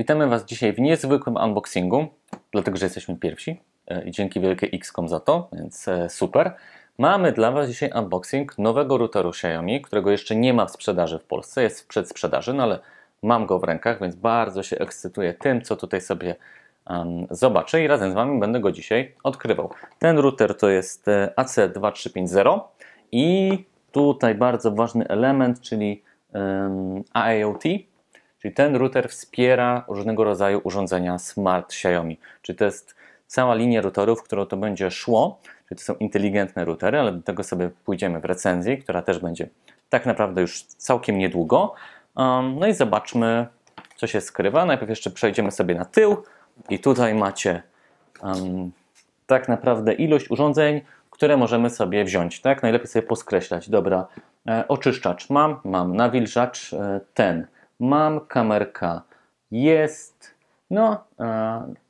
Witamy Was dzisiaj w niezwykłym unboxingu, dlatego że jesteśmy pierwsi i dzięki wielkie XCOM za to, więc super. Mamy dla Was dzisiaj unboxing nowego routeru Xiaomi, którego jeszcze nie ma w sprzedaży w Polsce, jest w przedsprzedaży, no ale mam go w rękach, więc bardzo się ekscytuję tym, co tutaj sobie zobaczę i razem z Wami będę go dzisiaj odkrywał. Ten router to jest AC2350 i tutaj bardzo ważny element, czyli IoT. Czyli ten router wspiera różnego rodzaju urządzenia smart Xiaomi. Czyli to jest cała linia routerów, w którą to będzie szło. Czyli to są inteligentne routery, ale do tego sobie pójdziemy w recenzji, która też będzie tak naprawdę już całkiem niedługo. No i zobaczmy, co się skrywa. Najpierw jeszcze przejdziemy sobie na tył i tutaj macie tak naprawdę ilość urządzeń, które możemy sobie wziąć. Tak? Najlepiej sobie poskreślać. Dobra, oczyszczacz mam nawilżacz ten. Mam kamerka, jest, no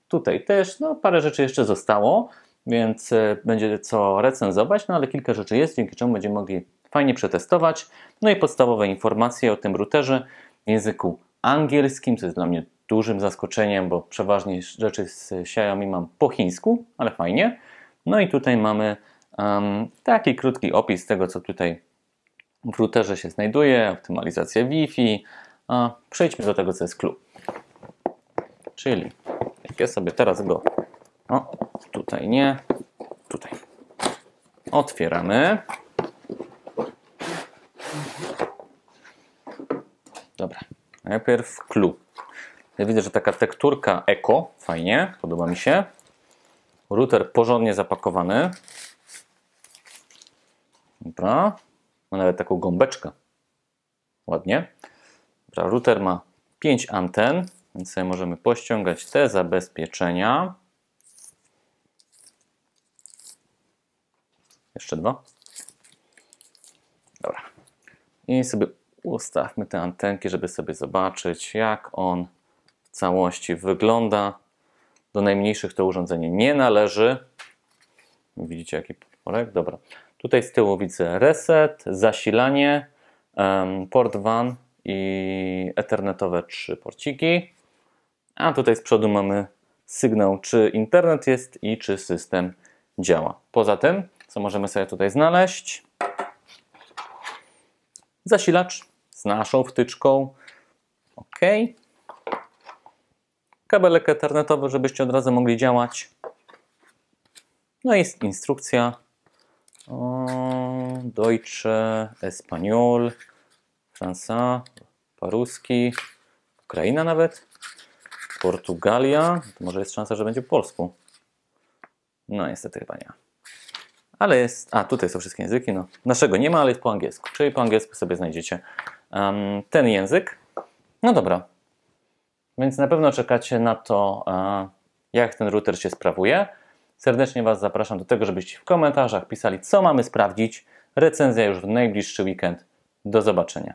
tutaj też, no parę rzeczy jeszcze zostało, więc będzie co recenzować, no ale kilka rzeczy jest, dzięki czemu będziemy mogli fajnie przetestować. No i podstawowe informacje o tym routerze w języku angielskim, co jest dla mnie dużym zaskoczeniem, bo przeważnie rzeczy z Xiaomi mam po chińsku, ale fajnie. No i tutaj mamy taki krótki opis tego, co tutaj w routerze się znajduje, optymalizacja Wi-Fi. Przejdźmy do tego, co jest clue. Czyli jak ja sobie teraz go, tutaj nie, tutaj otwieramy. Dobra, najpierw clue. Ja widzę, że taka tekturka eko, fajnie, podoba mi się. Router porządnie zapakowany. Dobra, ma nawet taką gąbeczkę. Ładnie. Dobra, router ma 5 anten, więc sobie możemy pościągać te zabezpieczenia. Jeszcze dwa. Dobra. I sobie ustawmy te antenki, żeby sobie zobaczyć, jak on w całości wygląda. Do najmniejszych to urządzenie nie należy. Widzicie, jaki polek? Dobra. Tutaj z tyłu widzę reset, zasilanie, port WAN i ethernetowe 3 porciki. A tutaj z przodu mamy sygnał, czy internet jest i czy system działa. Poza tym, co możemy sobie tutaj znaleźć? Zasilacz z naszą wtyczką. OK. Kabelek ethernetowy, żebyście od razu mogli działać. No i jest instrukcja. Deutsche, Espanol, Franca, Paruski, Ukraina nawet, Portugalia. To może jest szansa, że będzie po polsku. No niestety chyba nie. Ale jest, tutaj są wszystkie języki. No, naszego nie ma, ale jest po angielsku. Czyli po angielsku sobie znajdziecie ten język. No dobra. Więc na pewno czekacie na to, jak ten router się sprawuje. Serdecznie Was zapraszam do tego, żebyście w komentarzach pisali, co mamy sprawdzić. Recenzja już w najbliższy weekend. Do zobaczenia.